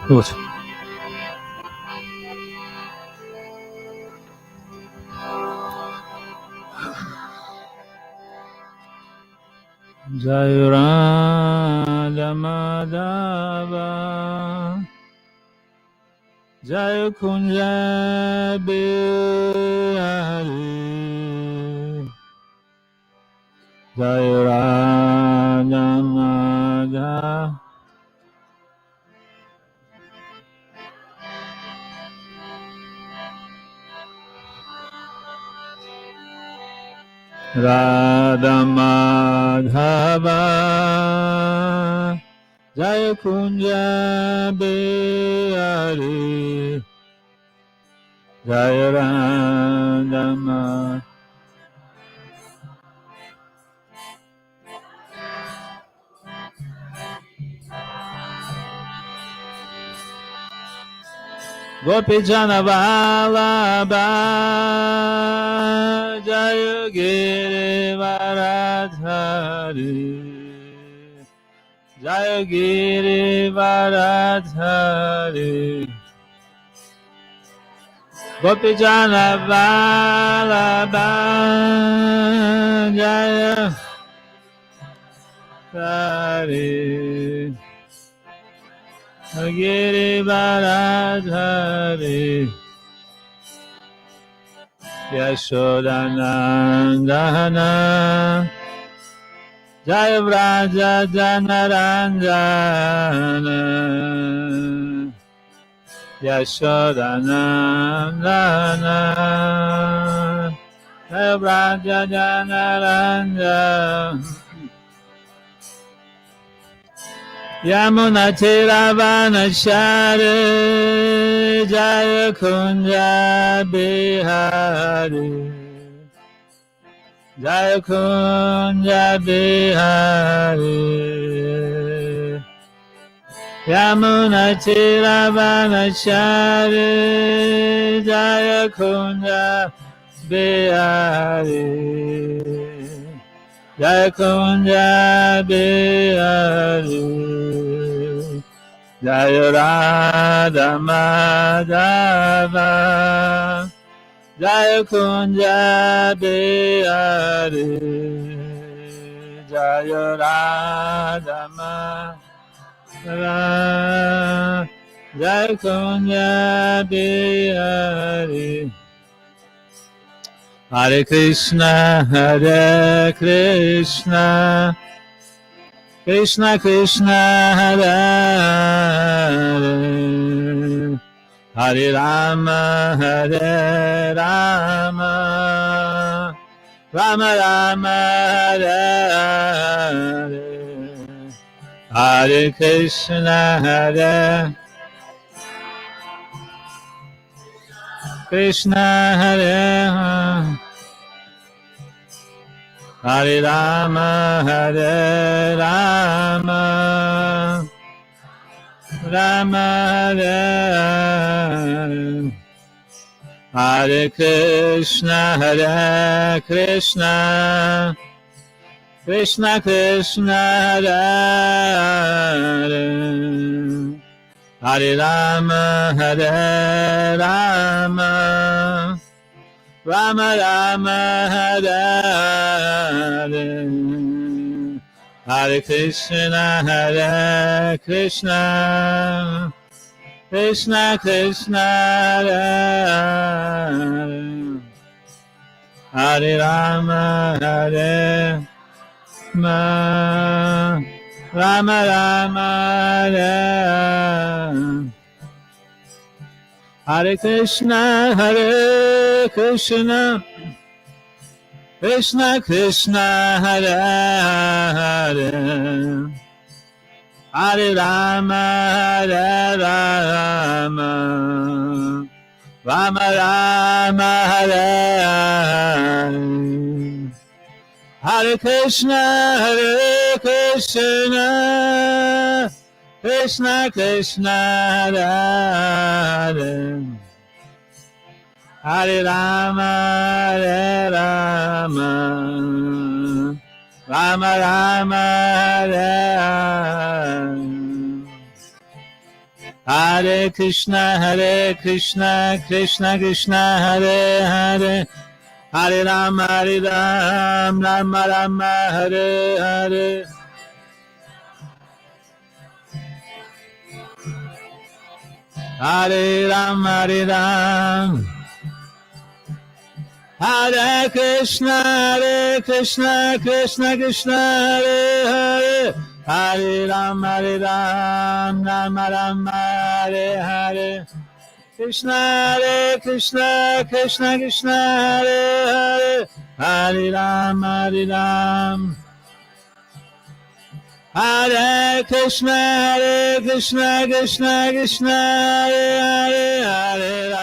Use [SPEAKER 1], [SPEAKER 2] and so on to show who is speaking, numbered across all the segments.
[SPEAKER 1] Good. Jai Radha Madhava Jai Kunja Bihari Jai Radha Madhava Radha Madhava Jai Kunja Bihari Jai Radha Madhava Gopijana Vallabha Jaya Girivaradhari Jaya Girivaradhari Gopijana Vallabha Jaya Giri Girivaradhari Yashodanandana Jaya Vraja Janaranjana Yashodanandana Jaya Vraja Janaranjana Yamuna Tiravanachari Jaya Kunja Bihari Jaya Kunja Bihari Yamuna Tiravanachari Jaya Kunja Bihari Jaya Kunja Bihari Jaya Radha Madhava Jaya Kunja Bihari Jaya Radha Madhava Jaya Kunja Bihari Hare Krishna, Hare Krishna, Krishna Krishna, Hare Hare, Hare Rama, Hare Rama, Rama Rama, Hare Hare, Hare Krishna, Hare Krishna, Hare Hare, Hare Rama, Hare Rama, Rama Hare Hare, Hare Krishna, Hare Krishna, Krishna Krishna, Hare Hare, Hare Rama, Hare Rama, Rama Rama, Hare Hare, Hare Krishna, Hare Krishna, Krishna Krishna, Hare Hare, Hare Rama, Hare Rama, Rama Rama, Hare Hare, Hare Krishna, Hare Krishna, Krishna Krishna, Hare Hare, Hare Rama, Hare Rama, Rama Rama, Hare Hare, Hare Krishna, Hare Krishna, Krishna Krishna, Hare Hare, Hare Rama, Hare Rama, Rama Rama, Hare Hare, Hare Krishna, Krishna Krishna, Hare Hare, Hare Rama, Rama Rama, Hare Hare. Hare Rama, Hare Krishna, Krishna Krishna, Hare Hare, Hare Rama, Rama Rama, Hare Hare. Krishna, Krishna Krishna, Hare Hare, Hare Rama, Hare Krishna, Krishna Krishna, Hare Hare,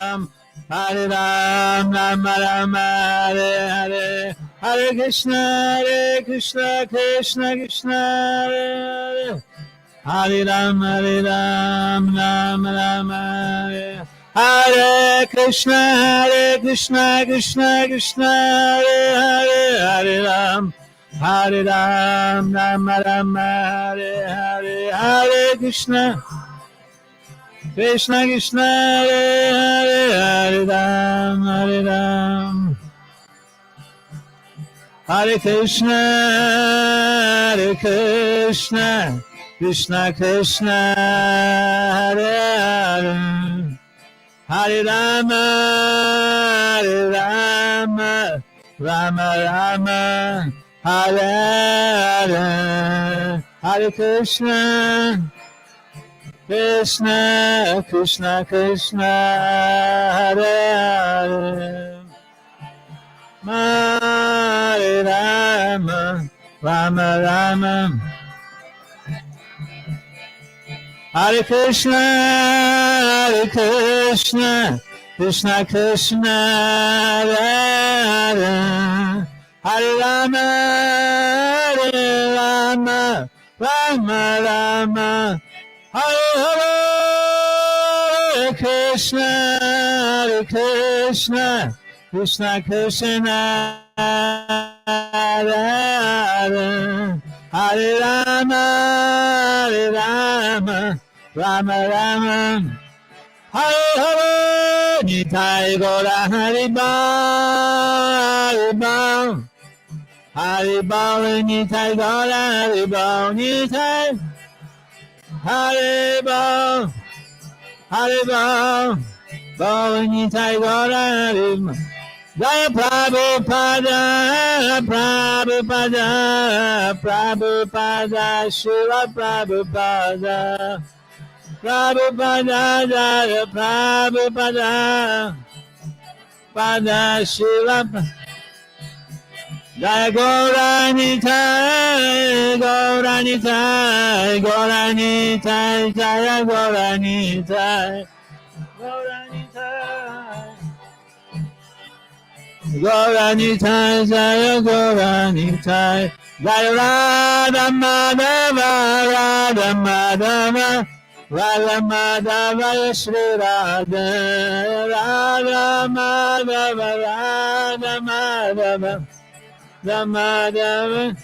[SPEAKER 1] Hare Ram, Rama Rama, Hare Hare, Hare Krishna, Krishna Krishna, Hare Hare, Hare Ram, Rama Rama, Hare Hare Krishna, Krishna, Hare Hare, Hare Ram, Rama Rama, Hare Hare, Hare Krishna, Krishna, Hare Hare, Hare Ram, Hare Krishna, Krishna Krishna, Hare Hare, Hare Rama, Rama Rama, Hare Hare, Hare Krishna, Krishna Krishna, Hare Hare, Hare Rama, Rama, Hare Krishna, Krishna Krishna, Hare Hare, Hare Rama, Rama, Hare Hare, Krishna, Krishna, Hare Hare, Hare Rama, Rama, Hare Hare, Nitai Gaura Haribol, Nitai Gaura Nitai Haribol, Nitai Gaura Jaya Prabhupada, Shiva Prabhupada, Jaya Prabhupada, Shiva, Jaya Gaura Nitai, Jaya Gaura Nitai, Gaura Nitai, Jaya Gaura Nitai, Jaya Radha Madhava, Shri Radha, Radha Madhava,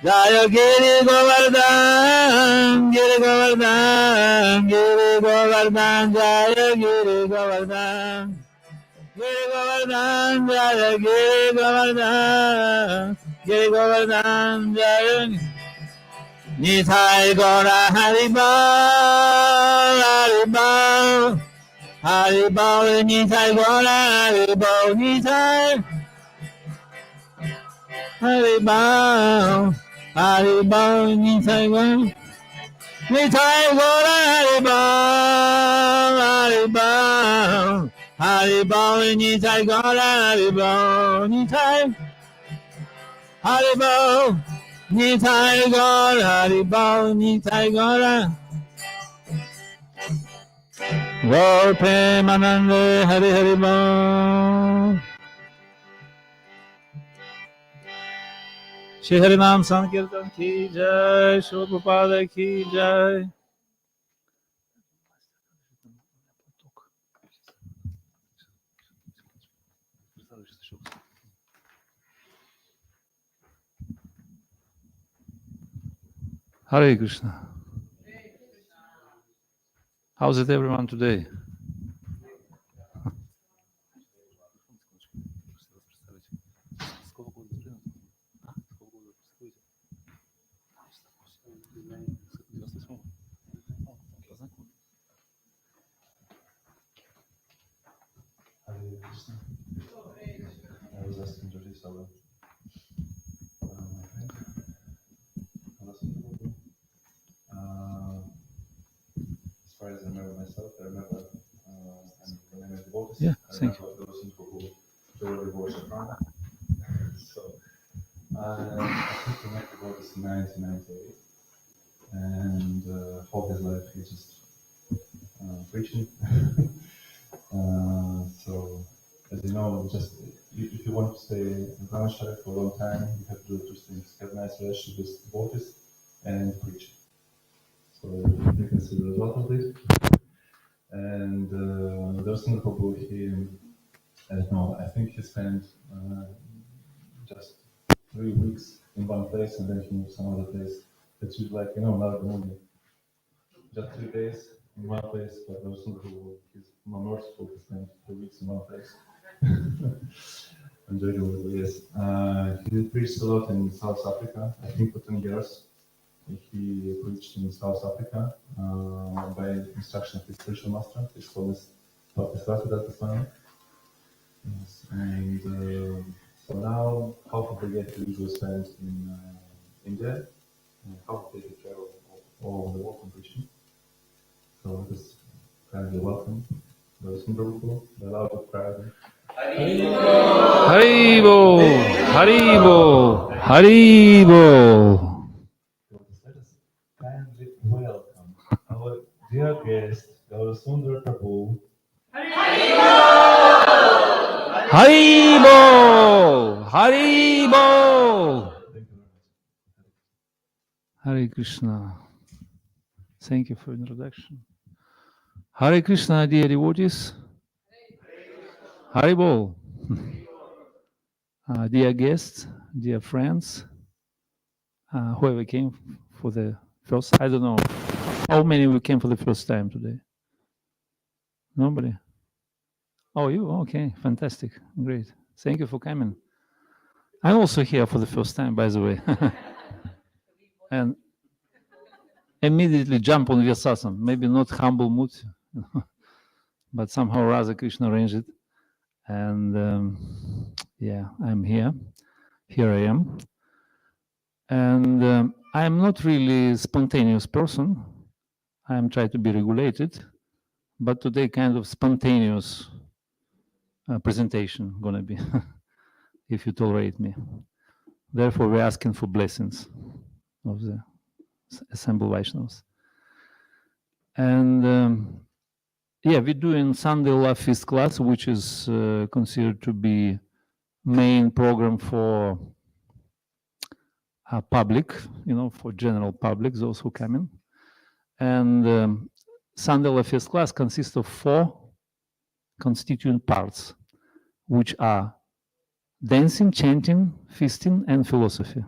[SPEAKER 1] Jaya Giri Govardhan, Jaya Giri Govardhan, Jaya Giri Govardhan, Jaya Nitai Gaura Haribol, Nitai Gaura Nitai Haribol, Nitai Gaura Haribol, Nitai Gaura Haribol, Nitai Gaura, Nitai Gaura, Gaur Premanande, Hari Haribol. Shri Harinam Sankirtan ki jai, Shri Prabhupada ki jai. Hare Krishna. How's it, everyone, today?
[SPEAKER 2] I was asked to introduce our friend, as far as I remember myself, I remember when I met the devotees.
[SPEAKER 1] Yeah,
[SPEAKER 2] I
[SPEAKER 1] thank
[SPEAKER 2] remember those people who were devotees of Karuna. So I think we met the devotees in 1998, and all his life he's just preaching. So, as you know, just if you want to stay in Brahmacharya for a long time, you have to do two things: have a nice relationship with devotees and preach. So you can see the result of this. And there's Singh Prabhu, I don't know, I think he spent just 3 weeks in one place and then he moved some other place. It's just like, another movie. Just 3 days in one place, but there was Singh Prabhu, he's more merciful, he spent 3 weeks in one place. Enjoyed it, yes. He preached a lot in South Africa, I think for 10 years. He preached in South Africa by instruction of his spiritual master. His holiness started at the time. Yes. And so now, half of the year he usually spends in India, and half of the year he travels all over the world and preaching. So just kindly welcome those in the loud of crowd.
[SPEAKER 1] Haribo, Haribo, Haribo.
[SPEAKER 2] Let us kindly welcome our dear guest, Gaura Sundara Prabhu.
[SPEAKER 1] Haribo, Haribo.
[SPEAKER 2] Thank you very much.
[SPEAKER 1] Hare Krishna. Thank you for the introduction. Hare Krishna, dear devotees. Haribo. Dear guests, dear friends, whoever came for the first, I don't know, how many we came for the first time today? Nobody? Oh, you? Okay, fantastic, great. Thank you for coming. I'm also here for the first time, by the way. And immediately jump on Vyasasana, maybe not humble mood, but somehow Radha Krishna arranged it. And yeah, I'm here. Here I am. And I'm not really a spontaneous person. I'm trying to be regulated, but today kind of spontaneous presentation gonna be, if you tolerate me. Therefore, we're asking for blessings of the assembled Vaishnavas. And yeah, we're doing Sunday Love Feast class, which is considered to be main program for public, for general public, those who come in. And Sunday Love Feast class consists of 4 constituent parts, which are dancing, chanting, feasting, and philosophy.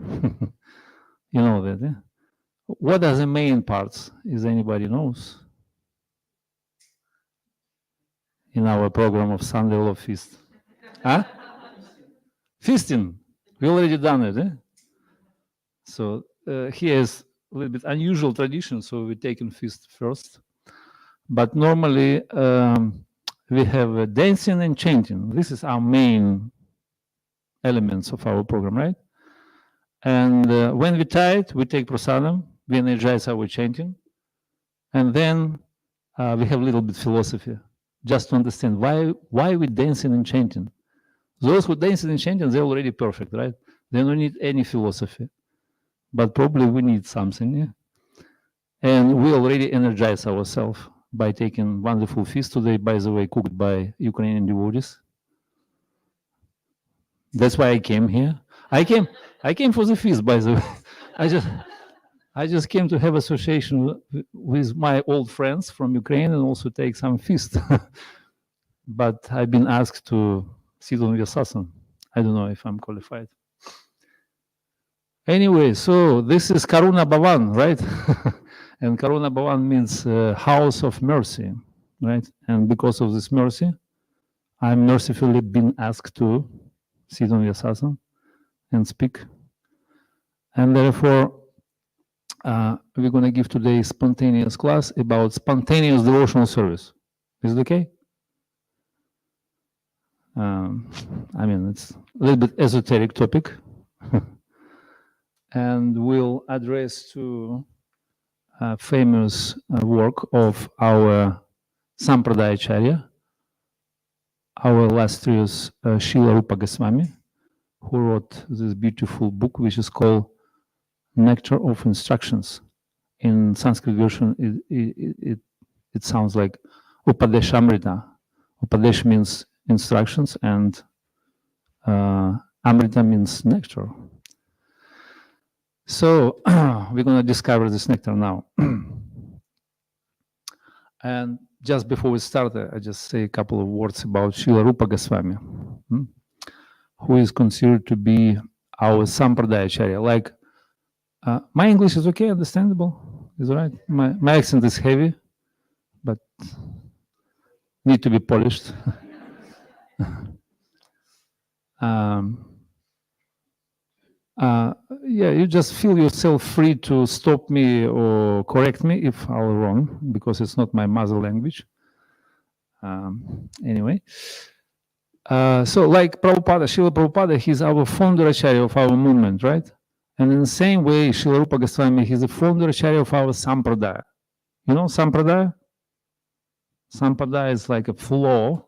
[SPEAKER 1] You know that, eh? What are the main parts, if anybody knows, in our program of Sunday Love Feast? Huh? Feasting. We already done it, eh? So here is a little bit unusual tradition, so we're taking feast first. But normally we have dancing and chanting. This is our main elements of our program, right? And when we're tired, we take prasadam, we energize our chanting, and then we have a little bit philosophy, just to understand why we're dancing and chanting. Those who dancing and chanting, they're already perfect, right? They don't need any philosophy. But probably we need something, yeah? And we already energize ourselves by taking wonderful feast today, by the way, cooked by Ukrainian devotees. That's why I came here. I came for the feast, by the way. I just came to have association with my old friends from Ukraine and also take some feast. But I've been asked to sit on Vyasasana. I don't know if I'm qualified. Anyway, so this is Karuna Bhavan, right? And Karuna Bhavan means house of mercy, right? And because of this mercy, I'm mercifully been asked to sit on Vyasasana and speak. And therefore, we're going to give today spontaneous class about spontaneous devotional service. Is it okay? I mean, it's a little bit esoteric topic. And we'll address to a famous work of our Sampradayacharya, our illustrious Srila Rupa Goswami, who wrote this beautiful book, which is called Nectar of Instructions. In Sanskrit version, it sounds like Upadeshamrita. Upadesh means instructions, and Amrita means nectar. So we're going to discover this nectar now. And just before we start, I just say a couple of words about Srila Rupa Goswami, who is considered to be our Sampradayacharya. Like, my English is okay, understandable, is right. My accent is heavy, but need to be polished. Yeah, you just feel yourself free to stop me or correct me if I'm wrong, because it's not my mother language. Anyway, so like Prabhupada, Srila Prabhupada, he's our founder acharya of our movement, right? And in the same way, Srila Rupa Goswami, he's the founder acharya of our Sampradaya. You know Sampradaya? Sampradaya is like a flow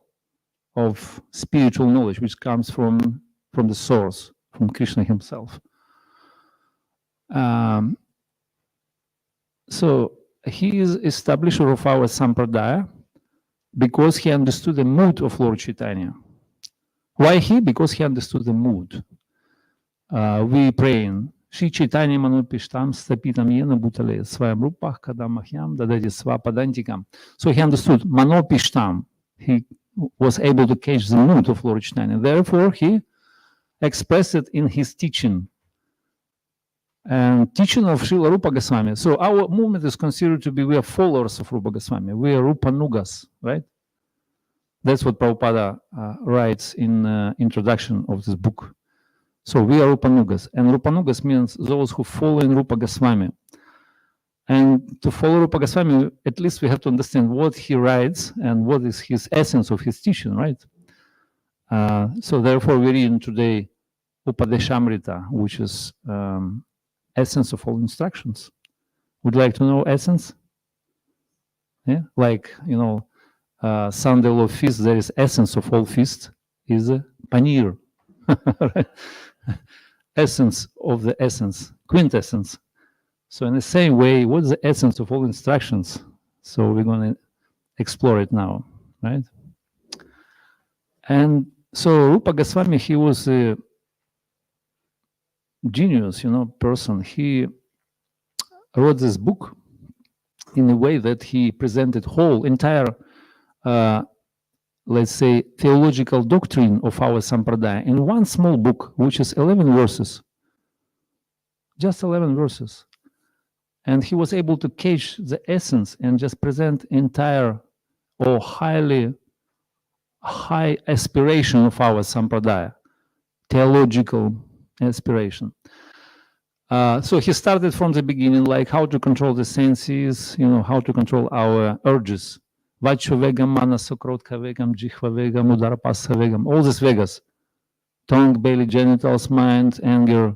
[SPEAKER 1] of spiritual knowledge which comes from the source, from Krishna himself. So he is establisher of our Sampradaya because he understood the mood of Lord Chaitanya. Why he? Because he understood the mood. We praying, Shri Chaitanya Manupishtam Stapitam Yena Bhutale Svayam Rupach Kadamahyam Dadadi Svapadantikam. So he understood Manopishtam. He was able to catch the mood of Lord Chaitanya. Therefore, he expressed it in his teaching. And teaching of Srila Rupa Goswami. So our movement is considered to be, we are followers of Rupa Goswami. We are Rupanugas, right? That's what Prabhupada writes in introduction of this book. So we are Rupanugas. And Rupanugas means those who follow in Rupa Goswami. And to follow Rupa Goswami, at least we have to understand what he writes and what is his essence of his teaching, right? So therefore we read today Upadeshamrita, which is essence of all instructions. Would you like to know essence? Yeah, like, you know, Sunday law feast, there is essence of all feast is paneer. Right? Essence of the essence, quintessence. So in the same way, what is the essence of all instructions? So we're going to explore it now, right? And so Rupa Goswami, he was a genius, you know, person. He wrote this book in a way that he presented whole entire, let's say, theological doctrine of our Sampradaya in one small book, which is 11 verses, just 11 verses. And he was able to catch the essence and just present entire or high aspiration of our Sampradaya, theological aspiration. So he started from the beginning, like how to control the senses, you know, how to control our urges. Vachuvegam, manasokrotka vegam, jihva vegam, udarapasa vegam, all these vegas. Tongue, belly, genitals, mind, anger.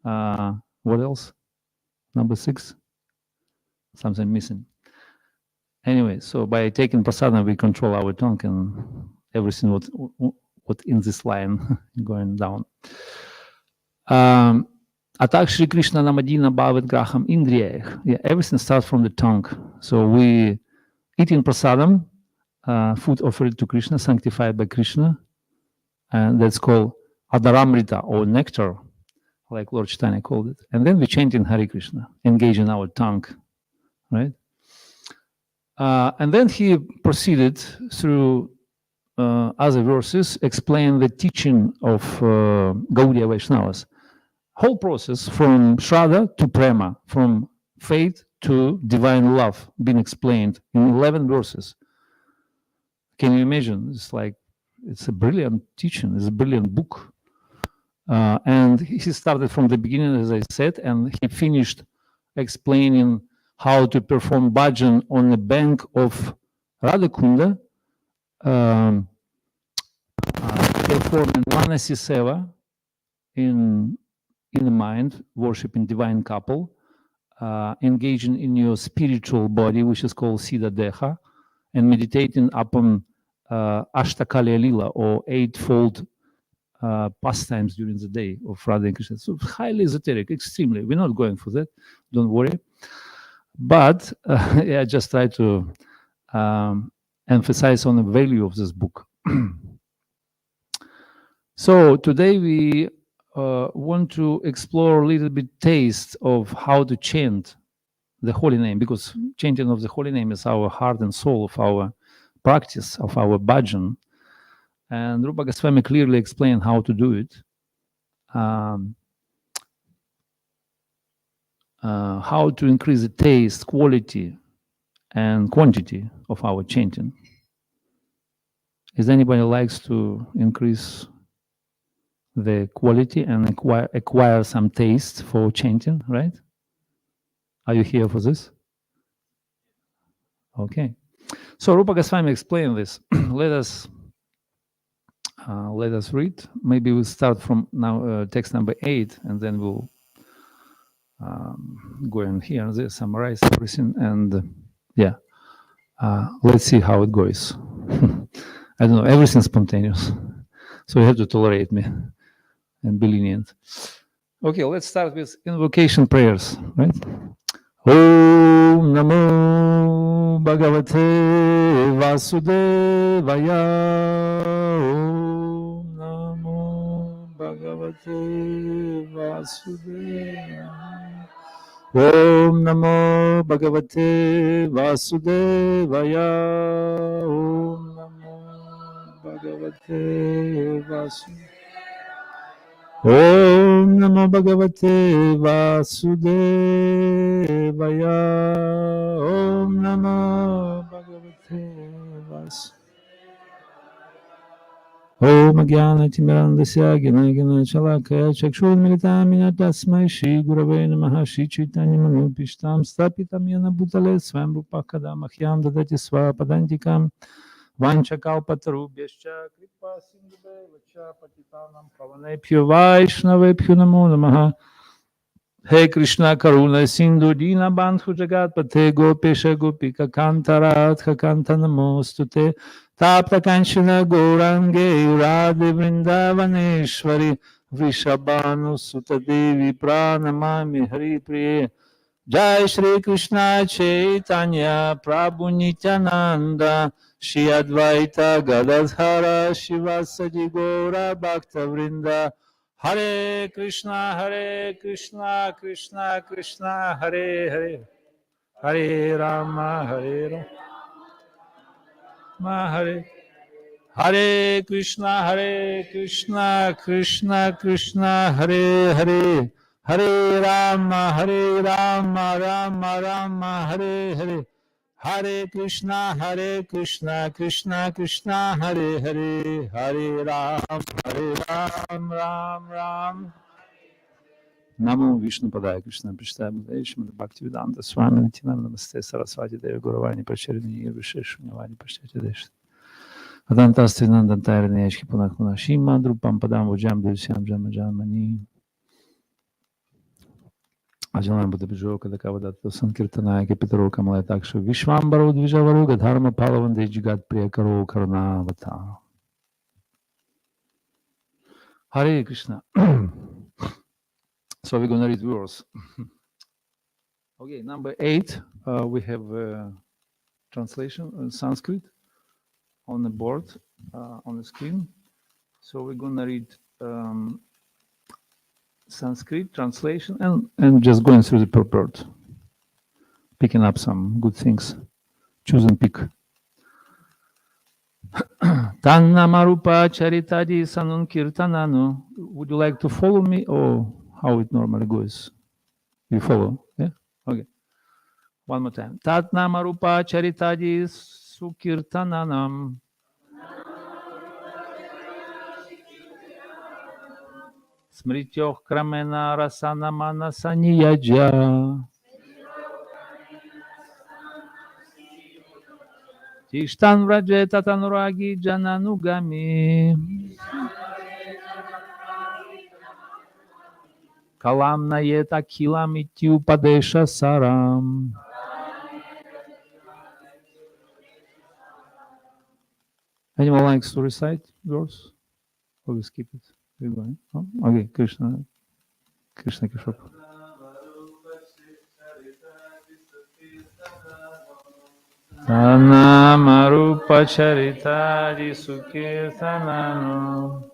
[SPEAKER 1] What else? Number 6? Something missing. Anyway, so by taking prasadam, we control our tongue and everything what in this line going down. Atak Shri Krishna Namadina Bhavat Graham Indriya. Yeah, everything starts from the tongue. So we eating prasadam, food offered to Krishna, sanctified by Krishna, and that's called Adaramrita or nectar, like Lord Chaitanya called it. And then we chant in Hare Krishna, engaging our tongue, right? And then he proceeded through other verses, explain the teaching of Gaudiya Vaishnavas. Whole process from Shraddha to Prema, from faith to divine love, being explained in 11 verses. Can you imagine? It's a brilliant teaching. It's a brilliant book. And he started from the beginning, as I said, and he finished explaining how to perform bhajan on the bank of Radhakunda, performing Manasi Seva in the mind, worshiping divine couple, engaging in your spiritual body, which is called Siddha Deha, and meditating upon Ashtakalya Lila, or eightfold pastimes during the day of Radha and Krishna. So highly esoteric, extremely. We're not going for that, don't worry. But I just try to emphasize on the value of this book. So today we want to explore a little bit taste of how to chant the holy name, because chanting of the holy name is our heart and soul of our practice, of our bhajan. And Rupa Goswami clearly explained how to do it, how to increase the taste, quality, and quantity of our chanting. Is anybody likes to increase the quality and acquire some taste for chanting, right? Are you here for this? Okay. So Rupa Goswami explained this. Let us read. Maybe we'll start from now text number 8, and then we'll go in here and there, summarize everything, and let's see how it goes. I don't know, everything's spontaneous, so you have to tolerate me and be lenient. Okay, let's start with invocation prayers, right? Om Namo Bhagavate Vasudevaya. Om Namo Bhagavate Vasudevaya. Om Namo Bhagavate Vasudevaya. Om Namo Bhagavate Vasudevaya. Om Namo Bhagavate Vasudevaya. Om Namo Bhagavate Vasudevaya. Om Jnana Timirandasya Gena Gena Chalakaya Chakshurmilitamina Tasmai Shri Gurave Namaha Shri Chaitanya Manupishtam Stapitam Yena Bhutale Swam Rupakada Mahyam Dadati Swapadantikam Vanchakalpatarubhyascha Kripa Sindhubheva Patitanam Pavanebhyo Vaishnavebhyo Namo Namaha. He Krishna Karuna Sindhu Dina Bandhu Jagat Pate Gopesha Gopika Kantarat Kanta Namostute Tapta Kanchana Gourange Radhe Vrindavaneshwari Vrishabhanu Sutta Devi Pranamami Hari Priye. Jai Shri Krishna Chaitanya Prabhu Nityananda Shri Advaita Gadadhara Shivasadi Gaura Bhakta Vrinda. Hare Krishna, Krishna Krishna, Hare Hare, Hare Rama, Hare Hare Krishna, Krishna Krishna, Hare Hare, Hare Rama, Rama, Hare Hare, Hare Krishna, Krishna Krishna, Hare Hare, Hare Ram, Ram. Namo Vishnu Padaya Krishna Prishthaya Bhakti Bhaktivedanta Swami Nitinam Namaste Saraswati Devi Gauravani Pacharini Visheshunyavani Pashtati Desh Adantasti Nandantayarani Eshki Punakuna Shima Drupam Padam Vujam Dusyam Jamajamani Ajalam Buddha Bijoka Dakavadatta Sankirtanaya Kapitaro Kamala Taksha Vishwambaro Dvijavaruga Dharma Palavande Jigat Priyakaro Karuna Bhavan. Hare Krishna. So we're going to read verse. Okay, number 8. We have translation in Sanskrit on the board, on the screen. So we're going to read Sanskrit translation and just going through the purport, picking up some good things. Choose and pick. Tannamarupa charitadi sanun kirtananu. Would you like to follow me, or how it normally goes? You follow? Yeah? Okay. One more time. Tat nama rupa charitadi sukirtananam. Smrityoh kramena rasana manasa niyaja. Tishtan vraje tatanuragi jananugami. Kalam nayeta kilam ityupadesha saram. Anyone likes to recite verse? Or we skip it? We're going. Oh, okay, Krishna. Krishna Kishore. Tanamarupa charitari sukirtanano.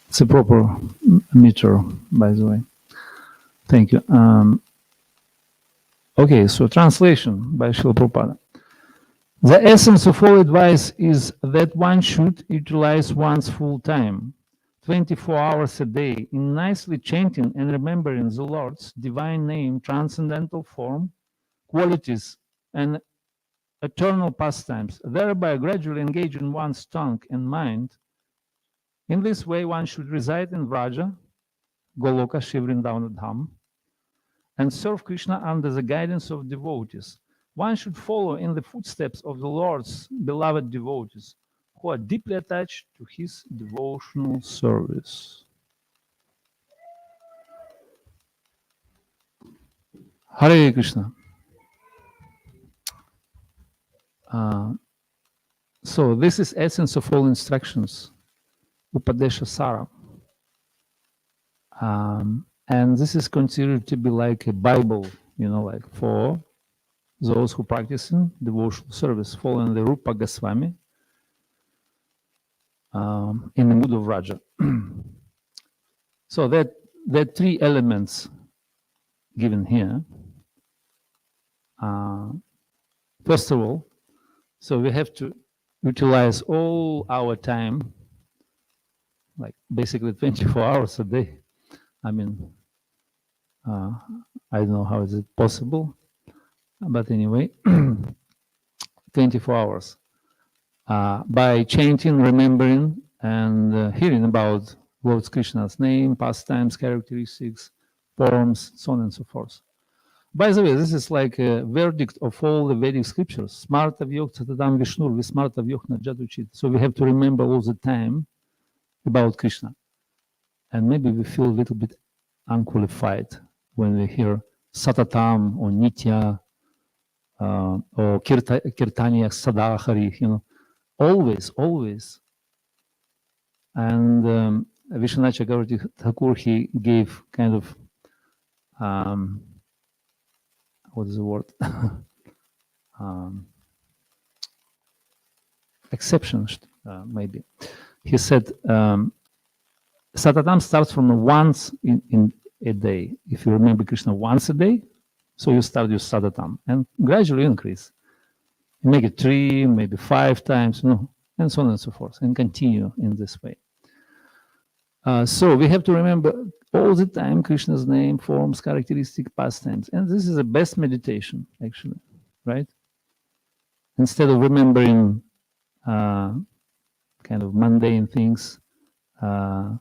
[SPEAKER 1] It's a proper meter, by the way. Thank you. Okay, so translation by Srila Prabhupada. The essence of all advice is that one should utilize one's full time, 24 hours a day, in nicely chanting and remembering the Lord's divine name, transcendental form, qualities, and eternal pastimes, thereby gradually engage in one's tongue and mind. In this way, one should reside in Vraja, Goloka, Shivrindavan Dham, and serve Krishna under the guidance of devotees. One should follow in the footsteps of the Lord's beloved devotees, who are deeply attached to his devotional service. Hare Krishna. So this is essence of all instructions, Upadesha Sara. And this is considered to be like a Bible, like for those who practice in devotional service, following the Rupa Goswami in the mood of Raja. So there are three elements given here. First of all, so we have to utilize all our time, like basically 24 hours a day. I mean, I don't know how is it possible, but anyway, 24 hours by chanting, remembering, and hearing about Lord Krishna's name, pastimes, characteristics, forms, so on and so forth. By the way, this is like a verdict of all the Vedic scriptures. Smarta vyok tatadam vishnur vismarta vyok najaduchit. So we have to remember all the time about Krishna. And maybe we feel a little bit unqualified when we hear satatam or nitya or kirtaniya sadahari, always. And Vishwanath Chakravarti Thakur, he gave kind of, what is the word? Exceptions, maybe. He said, Satatam starts from once in a day. If you remember Krishna once a day, so you start your Satatam and gradually increase. You make it 3, maybe 5 times, and so on and so forth, and continue in this way. So we have to remember all the time Krishna's name, forms, characteristic, pastimes. And this is the best meditation, actually, right? Instead of remembering kind of mundane things, I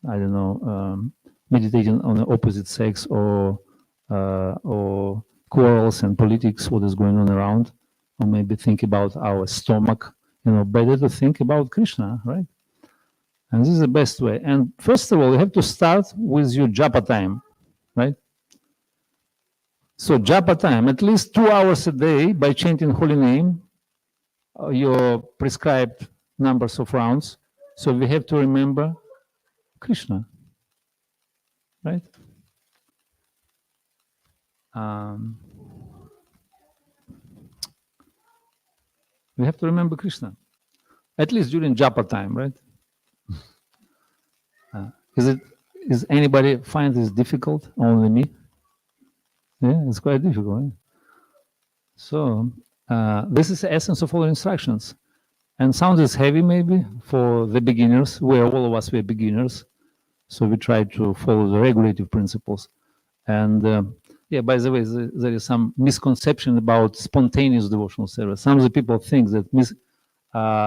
[SPEAKER 1] don't know, meditating on the opposite sex or quarrels and politics, what is going on around, or maybe think about our stomach, better to think about Krishna, right? And this is the best way. And first of all, you have to start with your japa time, right? So japa time, at least 2 hours a day by chanting holy name, your prescribed numbers of rounds. So we have to remember Krishna, right? we have to remember Krishna, at least during japa time, right? Is anybody find this difficult? Only me? Yeah, it's quite difficult. Eh? So this is the essence of all instructions. And sounds heavy maybe for the beginners, where all of us were beginners. So we try to follow the regulative principles. And yeah, by the way, there is some misconception about spontaneous devotional service. Some of the people think that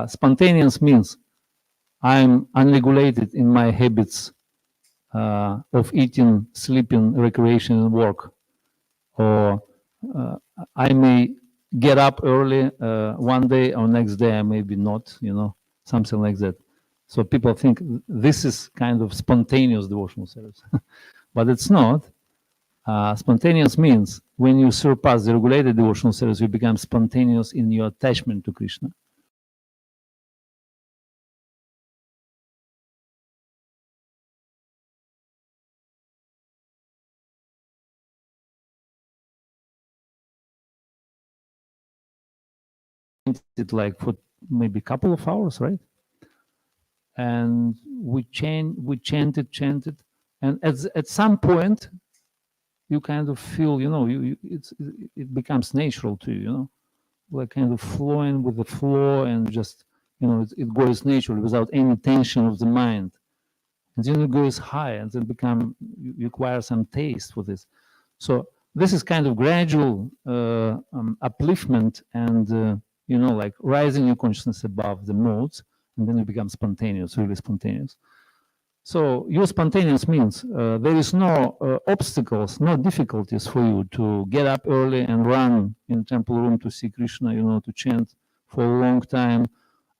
[SPEAKER 1] spontaneous means I'm unregulated in my habits of eating, sleeping, recreation, and work. Or I may get up early one day, or next day I maybe not, something like that. So people think this is kind of spontaneous devotional service, but it's not. Spontaneous means when you surpass the regulated devotional service, you become spontaneous in your attachment to Krishna. It like for maybe a couple of hours, right? And we chanted, and at some point, you kind of feel, it becomes natural to you, like kind of flowing with the flow, and just, it goes naturally without any tension of the mind. And then it goes high, and then you acquire some taste for this. So this is kind of gradual upliftment, and like rising your consciousness above the modes, and then it becomes spontaneous, really spontaneous. So your spontaneous means there is no obstacles, no difficulties for you to get up early and run in temple room to see Krishna, to chant for a long time,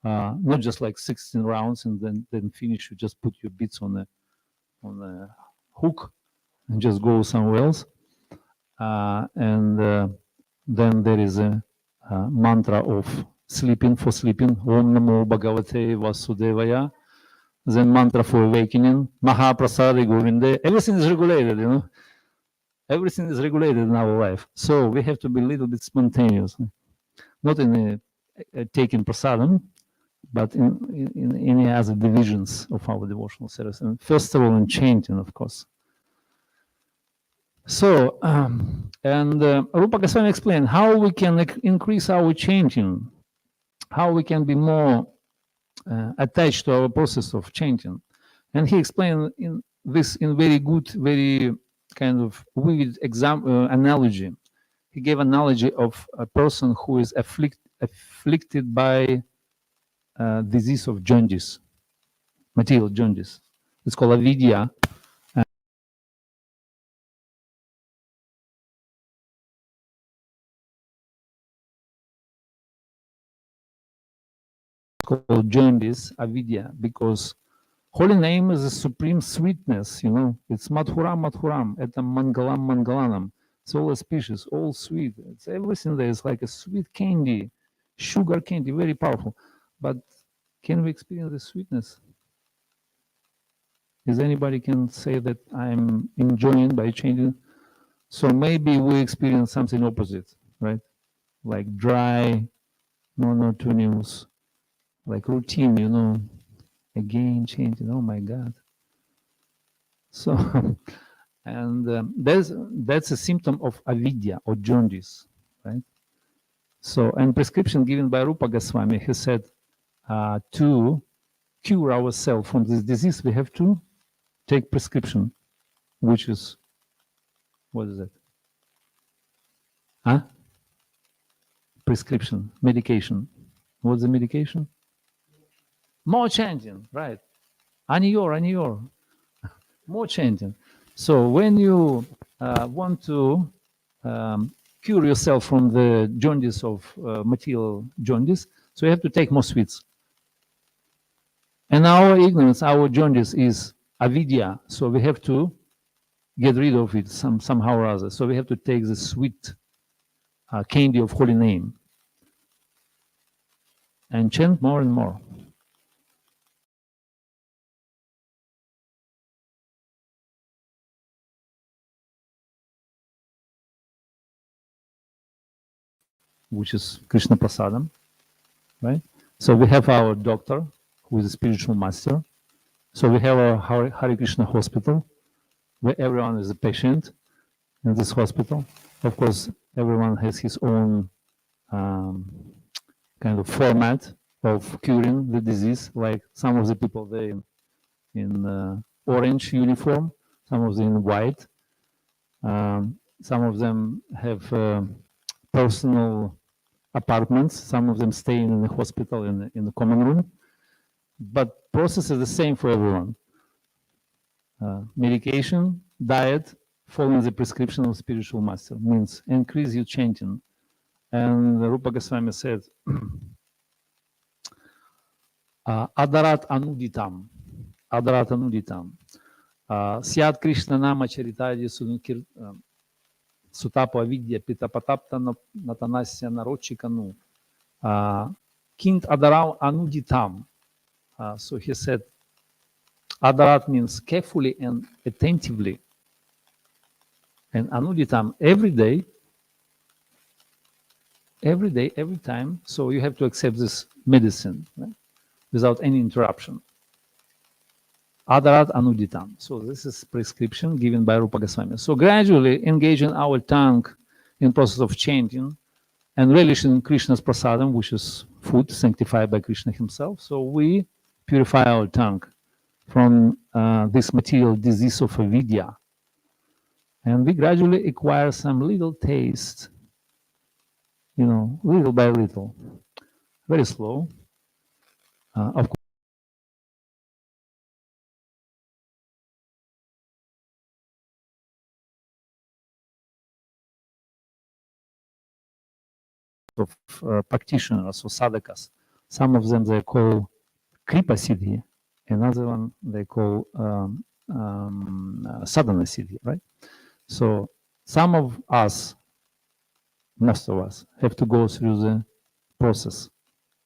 [SPEAKER 1] not just like 16 rounds and then finish. You just put your beats on a hook and just go somewhere else. And then there is a mantra of sleeping, for sleeping, Om Namo Bhagavate Vasudevaya. Then mantra for awakening, Mahaprasade Govinde. Everything is regulated, Everything is regulated in our life. So we have to be a little bit spontaneous, not in taking prasadam, but in any other divisions of our devotional service. And first of all, in chanting, of course. So, Rupa Goswami explained how we can increase our chanting, how we can be more attached to our process of chanting. And he explained this in very good, very kind of vivid analogy. He gave analogy of a person who is afflicted by disease of jaundice, material jaundice. It's called avidya. Called jaundice, avidya, because holy name is a supreme sweetness, It's madhuram, madhuram, это mangalam, mangalanam. It's all species, all sweet. It's everything there is like a sweet candy, sugar candy, very powerful. But can we experience the sweetness? Is anybody can say that I'm enjoying by changing? So maybe we experience something opposite, right? Like dry, monotonous, like routine, again changing. Oh my God. So, and that's a symptom of avidya or jaundice, right? So, and prescription given by Rupa Goswami, he said, to cure ourselves from this disease, we have to take prescription, which is, what is it? Huh? Prescription, medication. What's the medication? More chanting, right? Aniyor. More chanting. So when you want to cure yourself from the jaundice of material jaundice, so you have to take more sweets. And our ignorance, our jaundice is avidya, so we have to get rid of it somehow or other. So we have to take the sweet candy of holy name and chant more and more. which is Krishna Prasadam, right? So we have our doctor, who is a spiritual master. So we have our Hare Krishna hospital, where everyone is a patient in this hospital. Of course, everyone has his own kind of format of curing the disease. Like some of the people, they in orange uniform, some of them in white. Some of them have personal apartments. Some of them stay in the hospital in the common room. But process is the same for everyone. Medication, diet, following the prescription of spiritual master means increase your chanting. And Rupa Goswami said, Adarat anuditam, Adarat anuditam. Syat Krishna nama charitadi sutapo avidya pitapatapta natanasya narochikanu. Kint adarau anuditam. So he said, Adarat means carefully and attentively. And anuditam, every day, every time. So you have to accept this medicine, right? Without any interruption. Adarat anuditam. So this is prescription given by Rupa Goswami. So gradually engaging our tongue in process of chanting and relishing Krishna's prasadam, which is food sanctified by Krishna himself. So we purify our tongue from this material disease of avidya. And we gradually acquire some little taste, little by little, very slow. Of course, of practitioners, so sadhakas. Some of them they call kripa siddhi, another one they call sadhana siddhi, right? So some of us, most of us, have to go through the process,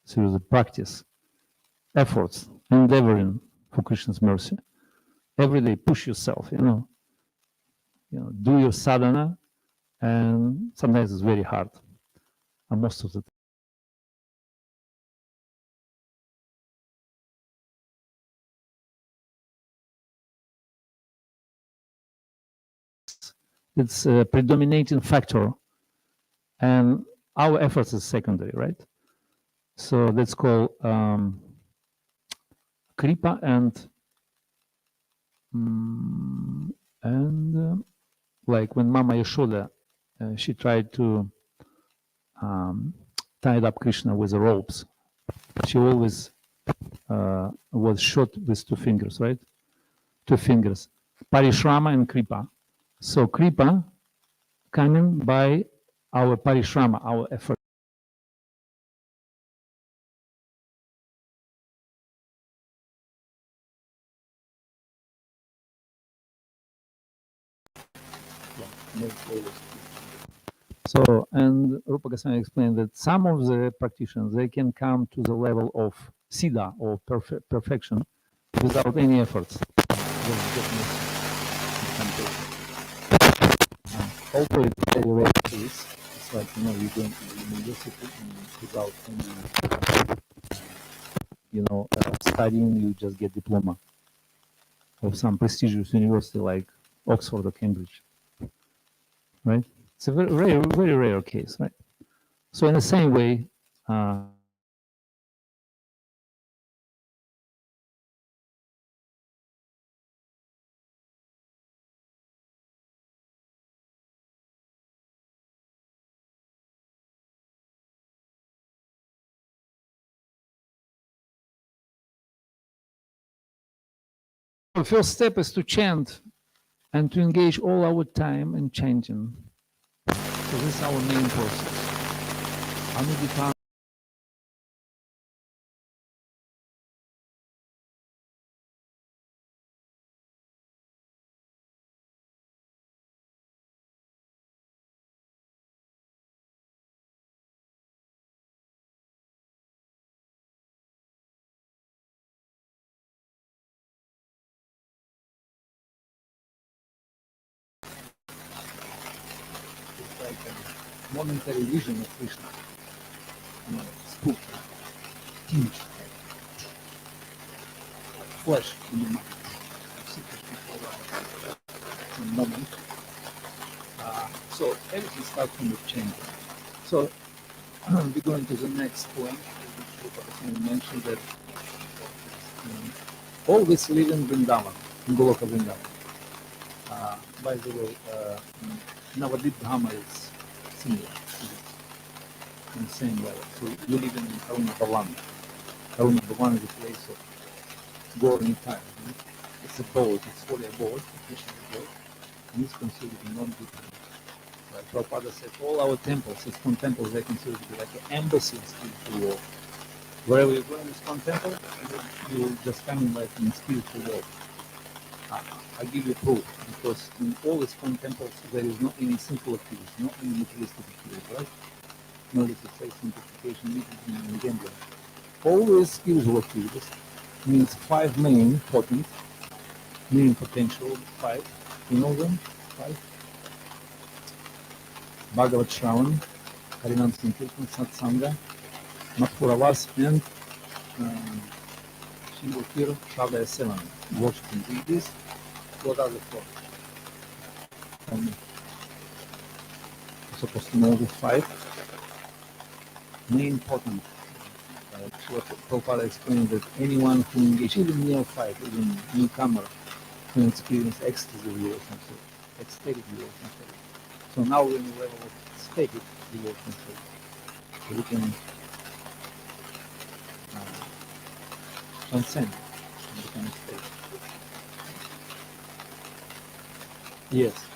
[SPEAKER 1] through the practice, efforts, endeavoring for Krishna's mercy. Every day, push yourself, do your sadhana, and sometimes it's very hard. And most of the time, it's a predominating factor, and our efforts is secondary, right? So that's called kripa and like when Mama Yashoda, she tried to tie up Krishna with the ropes. She always was shot with two fingers, right? Two fingers, parishrama and kripa. So kripa coming by our parishrama, our effort. So, and Rupa Goswami explained that some of the practitioners, they can come to the level of siddha or perfection without any efforts. Although it's a very rare case, it's like, you're going to the university without any, studying, you just get diploma of some prestigious university like Oxford or Cambridge, right? It's a very rare case, right? So in the same way, the first step is to chant and to engage all our time in chanting. So this is our main process. Anudita. It's like a momentary vision of Krishna. spook, tinge, flesh in the mind. Secret before the moment. So everything starts from the change. So we go into the next point. I mentioned that all this live in Vrindavan, in Goloka Vrindavan. By the way, Navadip Dhama is similar to this, in the same level. So you live in Karuna Bhavan. Karuna Bhavan is a place of Gaura time. It's a boat, it's fully a boat, a Krishna boat, and it's considered a non-Buddha. Like Prabhupada said, all our temples, ISKCON temples, they're considered to be like an embassy in spiritual world. Wherever you go in ISKCON temple, you will just come in like in spiritual world. I give you proof, because in all ISKCON temples there is not any simple activities, not any materialistic activities, right? No say simplification, mysticism, and gambling. Always spiritual activities means five main potent, meaning potential, five. You know them? Five. Bhagavad Shravan, Harinam Sankirtan, Satsanga, Mathura and Shilokir Shavaya Sevan. Worshiping deities. What are the four? Tell me. You're supposed to know the five main potent. Prabhupada explained that anyone who engages, even neophyte, even newcomer, can experience ecstasy relationship, ecstatic relationship. So now we're in the level of static relationship. So we can transcend and become a state. Yes.